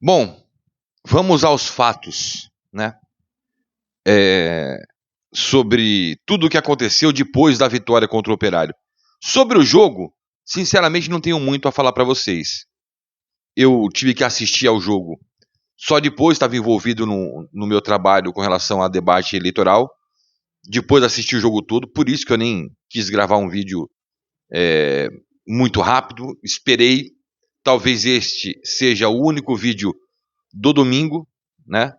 Bom, vamos aos fatos, né? Sobre tudo o que aconteceu depois da vitória contra o Operário. Sobre o jogo, sinceramente não tenho muito a falar para vocês. Eu tive que assistir ao jogo. Só depois estava envolvido no meu trabalho com relação a debate eleitoral. Depois assisti o jogo todo, por isso que eu nem quis gravar um vídeo muito rápido. Esperei. Talvez este seja o único vídeo do domingo, né?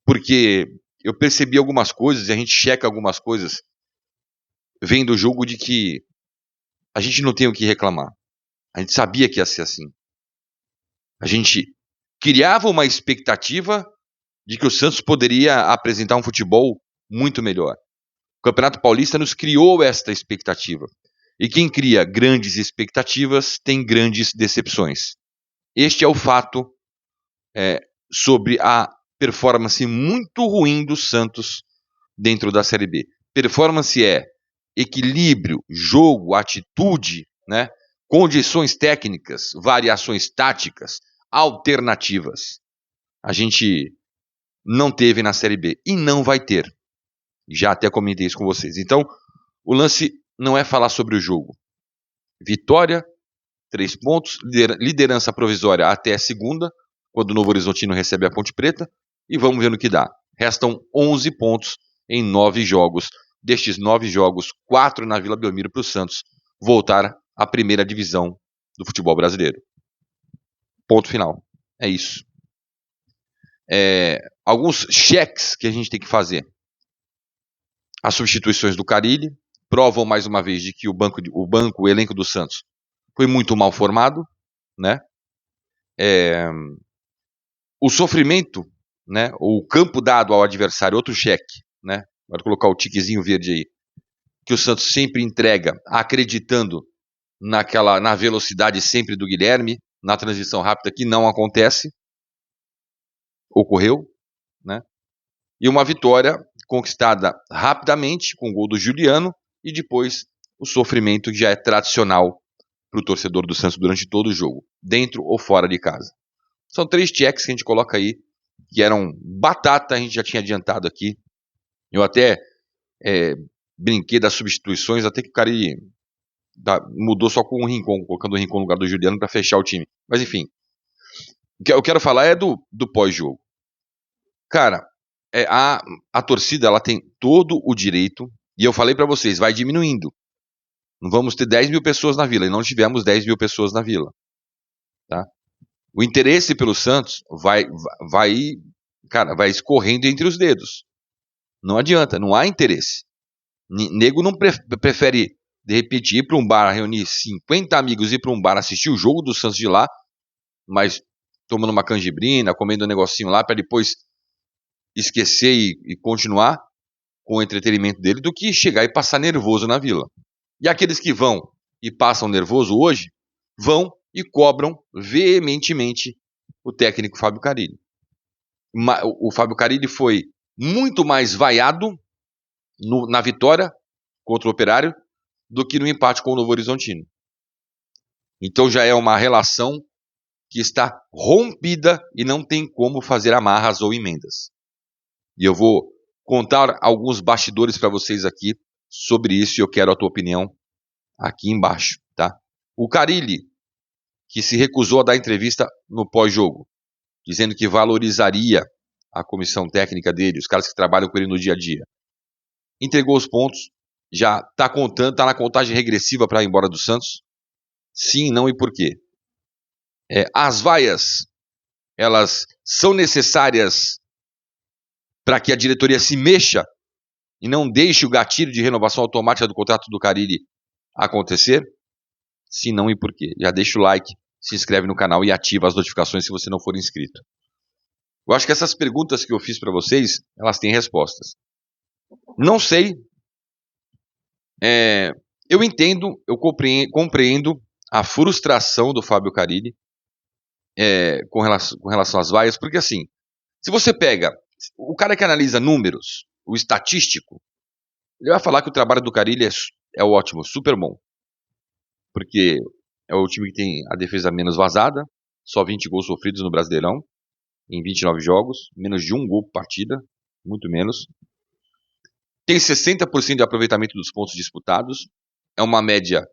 Porque eu percebi algumas coisas, e a gente checa algumas coisas, vendo o jogo, de que a gente não tem o que reclamar. A gente sabia que ia ser assim. A gente criava uma expectativa de que o Santos poderia apresentar um futebol muito melhor. O Campeonato Paulista nos criou esta expectativa. E quem cria grandes expectativas tem grandes decepções. Este é o fato sobre a performance muito ruim do Santos dentro da Série B. Performance é equilíbrio, jogo, atitude, né? Condições técnicas, variações táticas, alternativas. A gente não teve na Série B e não vai ter. Já até comentei isso com vocês. Então, o lance não é falar sobre o jogo. Vitória, 3 pontos, liderança provisória até segunda, quando o Novo Horizontino recebe a Ponte Preta, e vamos ver no que dá. Restam 11 pontos em 9 jogos. Destes 9 jogos, 4 na Vila Belmiro para o Santos voltar à primeira divisão do futebol brasileiro. Ponto final. É isso. Alguns cheques que a gente tem que fazer. As substituições do Carille provam mais uma vez de que o elenco do Santos foi muito mal formado, né? O sofrimento, né? O campo dado ao adversário, outro cheque, né? Pode colocar o tiquezinho verde aí, que o Santos sempre entrega, acreditando na velocidade sempre do Guilherme, na transição rápida, que não acontece, ocorreu, né? E uma vitória conquistada rapidamente, com o gol do Juliano, e depois o sofrimento que já é tradicional para o torcedor do Santos durante todo o jogo, dentro ou fora de casa. São 3 cheques que a gente coloca aí, que eram batata, a gente já tinha adiantado aqui. Eu até brinquei das substituições, até que o cara mudou só com o Rincon, colocando o Rincon no lugar do Juliano para fechar o time. Mas enfim, o que eu quero falar é do pós-jogo. Cara, a torcida, ela tem todo o direito, e eu falei para vocês, vai diminuindo. Não vamos ter 10 mil pessoas na Vila, e não tivemos 10 mil pessoas na Vila. Tá? O interesse pelo Santos vai escorrendo entre os dedos. Não adianta, não há interesse. Nego não prefere, de repente, ir para um bar, reunir 50 amigos, ir para um bar, assistir o jogo do Santos de lá, mas tomando uma canjibrina, comendo um negocinho lá, para depois esquecer e continuar com o entretenimento dele, do que chegar e passar nervoso na Vila. E aqueles que vão e passam nervoso hoje, vão e cobram veementemente o técnico Fábio Carille. O Fábio Carille foi muito mais vaiado na vitória contra o Operário do que no empate com o Novo Horizontino. Então já é uma relação que está rompida e não tem como fazer amarras ou emendas. E eu vou contar alguns bastidores para vocês aqui sobre isso, e eu quero a tua opinião aqui embaixo, tá? O Carille, que se recusou a dar entrevista no pós-jogo, dizendo que valorizaria a comissão técnica dele, os caras que trabalham com ele no dia a dia, entregou os pontos, já está contando, está na contagem regressiva para ir embora do Santos. Sim, não e por quê? As vaias, elas são necessárias para que a diretoria se mexa e não deixe o gatilho de renovação automática do contrato do Carille acontecer? Sim, não e por quê? Já deixa o like, se inscreve no canal e ativa as notificações se você não for inscrito. Eu acho que essas perguntas que eu fiz para vocês, elas têm respostas. Não sei. Eu entendo, eu compreendo a frustração do Fábio Carille com relação às vaias, porque assim, se você pega o cara que analisa números, o estatístico, ele vai falar que o trabalho do Carille é ótimo, super bom. Porque é o time que tem a defesa menos vazada, Só 20 gols sofridos no Brasileirão, em 29 jogos, menos de 1 gol por partida, muito menos. Tem 60% de aproveitamento dos pontos disputados, é uma média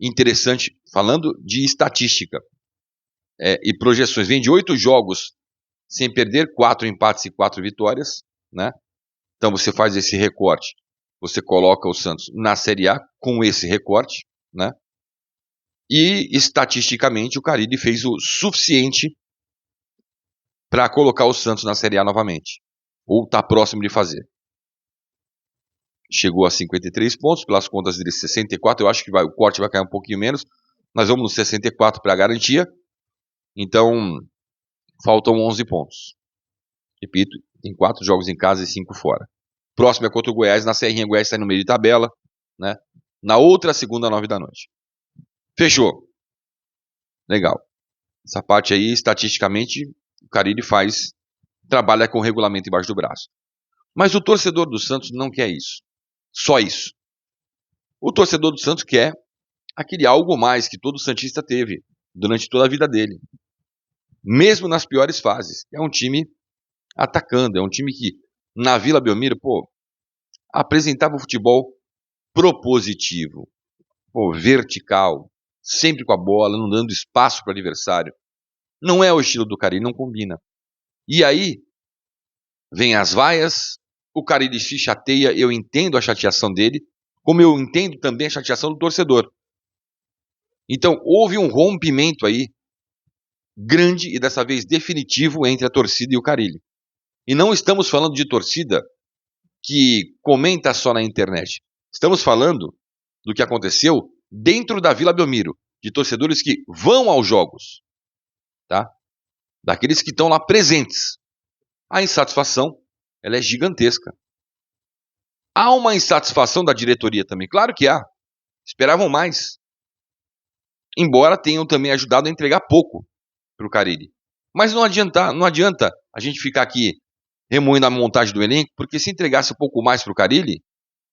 interessante, falando de estatística e projeções. Vem de 8 jogos sem perder, 4 empates e 4 vitórias, né? Então você faz esse recorte, você coloca o Santos na Série A com esse recorte, né? E estatisticamente o Carille fez o suficiente para colocar o Santos na Série A novamente, ou está próximo de fazer. Chegou a 53 pontos, pelas contas dele 64, eu acho que o corte vai cair um pouquinho menos, nós vamos no 64 para garantia, então faltam 11 pontos. Repito, tem 4 jogos em casa e 5 fora. Próximo é contra o Goiás, na Serrinha. Goiás está no meio de tabela, né? Na outra segunda, 9 da noite. Fechou. Legal. Essa parte aí, estatisticamente, o Carille trabalha com o regulamento embaixo do braço. Mas o torcedor do Santos não quer isso. Só isso. O torcedor do Santos quer aquele algo mais que todo santista teve durante toda a vida dele. Mesmo nas piores fases. É um time atacando, é um time que na Vila Belmiro, apresentava o futebol propositivo, vertical, sempre com a bola, não dando espaço para o adversário. Não é o estilo do Carille, não combina. E aí, vem as vaias, o Carille se chateia, eu entendo a chateação dele, como eu entendo também a chateação do torcedor. Então, houve um rompimento aí, grande e dessa vez definitivo, entre a torcida e o Carille. E não estamos falando de torcida que comenta só na internet. Estamos falando do que aconteceu dentro da Vila Belmiro, de torcedores que vão aos jogos, tá? Daqueles que estão lá presentes. A insatisfação, ela é gigantesca. Há uma insatisfação da diretoria também, claro que há. Esperavam mais. Embora tenham também ajudado a entregar pouco para o Carille. Mas não adianta a gente ficar aqui remoendo a montagem do elenco, porque se entregasse um pouco mais para o Carille,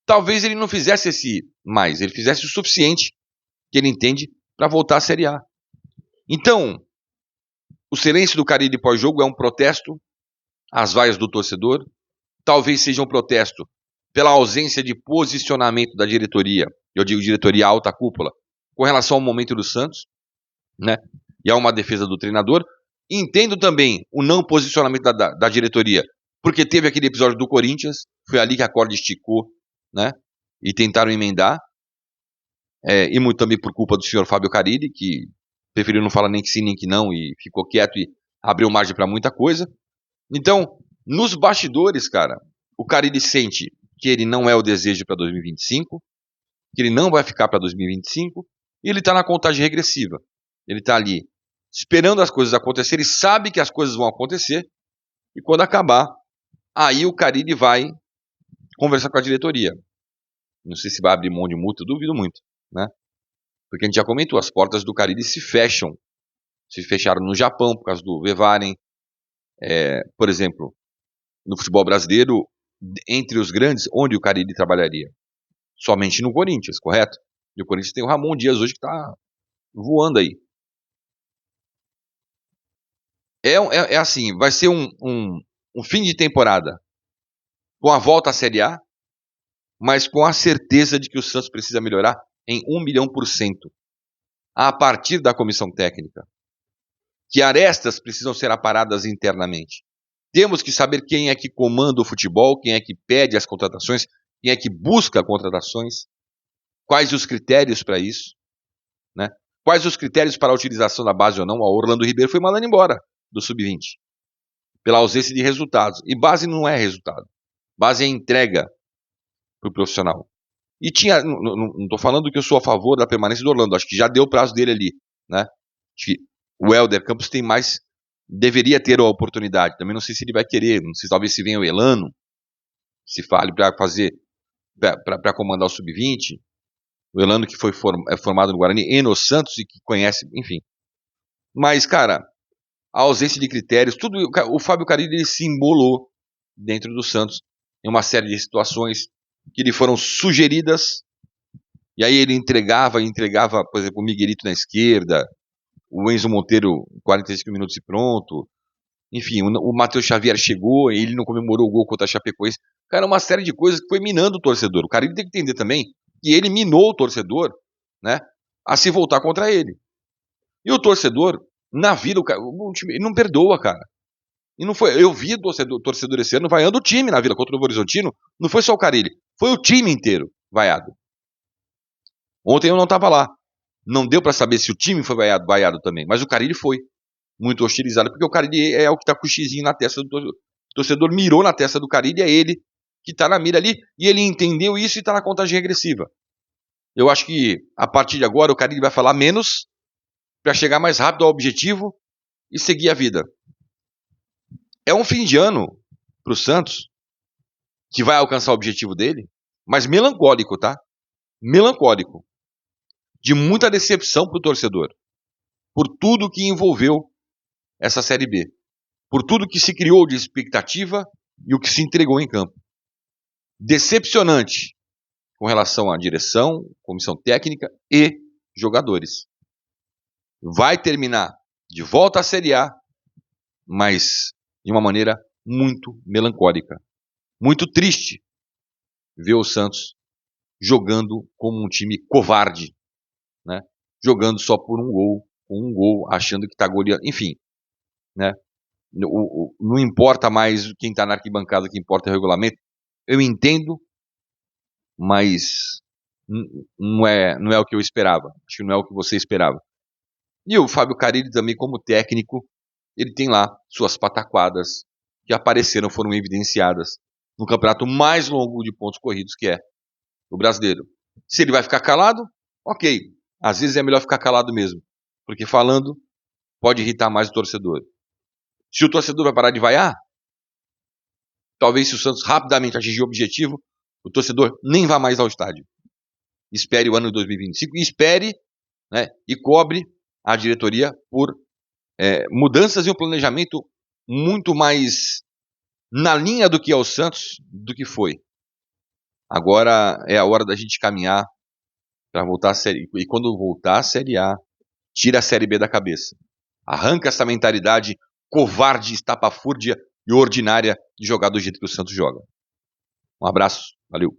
talvez ele não fizesse esse mais, ele fizesse o suficiente que ele entende para voltar à Série A. Então, o silêncio do Carille pós-jogo é um protesto às vaias do torcedor, talvez seja um protesto pela ausência de posicionamento da diretoria, eu digo diretoria alta cúpula, com relação ao momento do Santos, né? E há uma defesa do treinador. Entendo também o não posicionamento da diretoria, porque teve aquele episódio do Corinthians, foi ali que a corda esticou, né? E tentaram emendar, e muito também por culpa do senhor Fábio Carille, que preferiu não falar nem que sim nem que não, e ficou quieto e abriu margem para muita coisa. Então, nos bastidores, cara, o Carille sente que ele não é o desejo para 2025, que ele não vai ficar para 2025, e ele está na contagem regressiva. Ele está ali esperando as coisas acontecerem, sabe que as coisas vão acontecer, e quando acabar, aí o Carille vai conversar com a diretoria. Não sei se vai abrir mão de multa, duvido muito, né? Porque a gente já comentou, as portas do Carille se fecham. Se fecharam no Japão por causa do Vevaren. Por exemplo, no futebol brasileiro, entre os grandes, onde o Carille trabalharia? Somente no Corinthians, correto? E o Corinthians tem o Ramon Dias hoje que está voando aí. É assim, vai ser um fim de temporada com a volta à Série A, mas com a certeza de que o Santos precisa melhorar em 1.000.000%. A partir da comissão técnica. Que arestas precisam ser aparadas internamente. Temos que saber quem é que comanda o futebol, quem é que pede as contratações, quem é que busca contratações, quais os critérios para isso, né? Quais os critérios para a utilização da base ou não. O Orlando Ribeiro foi mandado embora do Sub-20, pela ausência de resultados. E base não é resultado. Base é entrega para o profissional. E não estou falando que eu sou a favor da permanência do Orlando, acho que já deu o prazo dele ali, né? Acho que o Helder Campos deveria ter a oportunidade. Também não sei se ele vai querer, não sei, talvez se venha o Elano, se fale para comandar o Sub-20. O Elano que foi formado no Guarani e no Santos e que conhece, enfim. Mas, cara, a ausência de critérios, tudo, o Fábio Carille ele se embolou dentro do Santos em uma série de situações que lhe foram sugeridas, e aí ele entregava, por exemplo, o Miguelito na esquerda, o Enzo Monteiro 45 minutos e pronto. Enfim, o Matheus Xavier chegou, ele não comemorou o gol contra a Chapecoense. Cara, uma série de coisas que foi minando o torcedor. O cara tem que entender também que ele minou o torcedor, né, a se voltar contra ele. E o torcedor, na vida, o time, ele não perdoa, cara. E não foi, eu vi o torcedor esse ano vaiando o time na Vila contra o Novo Horizontino, não foi só o Carille, foi o time inteiro vaiado. Ontem eu não estava lá. Não deu para saber se o time foi vaiado também, mas o Carille foi muito hostilizado, porque o Carille é o que tá com o xizinho na testa do torcedor. O torcedor mirou na testa do Carille, é ele que tá na mira ali, e ele entendeu isso e tá na contagem regressiva. Eu acho que a partir de agora o Carille vai falar menos para chegar mais rápido ao objetivo e seguir a vida. É um fim de ano pro Santos que vai alcançar o objetivo dele, mas melancólico, tá? Melancólico. De muita decepção pro torcedor. Por tudo que envolveu essa Série B. Por tudo que se criou de expectativa e o que se entregou em campo. Decepcionante com relação à direção, comissão técnica e jogadores. Vai terminar de volta à Série A, mas de uma maneira muito melancólica. Muito triste ver o Santos jogando como um time covarde, né? Jogando só por um gol, achando que está goleando, enfim, né? Não importa mais quem está na arquibancada, o que importa é o regulamento. Eu entendo, mas não é o que eu esperava. Acho que não é o que você esperava. E o Fábio Carille também, como técnico, ele tem lá suas pataquadas que apareceram, foram evidenciadas no campeonato mais longo de pontos corridos, que é o brasileiro. Se ele vai ficar calado, ok. Às vezes é melhor ficar calado mesmo, porque falando pode irritar mais o torcedor. Se o torcedor vai parar de vaiar, talvez se o Santos rapidamente atingir o objetivo, o torcedor nem vá mais ao estádio. Espere o ano de 2025 e espere, né, e cobre a diretoria por mudanças e um planejamento muito mais na linha do que é o Santos do que foi. Agora é a hora da gente caminhar para voltar à Série A. E quando voltar à Série A, tira a Série B da cabeça. Arranca essa mentalidade covarde, estapafúrdia e ordinária de jogar do jeito que o Santos joga. Um abraço, valeu.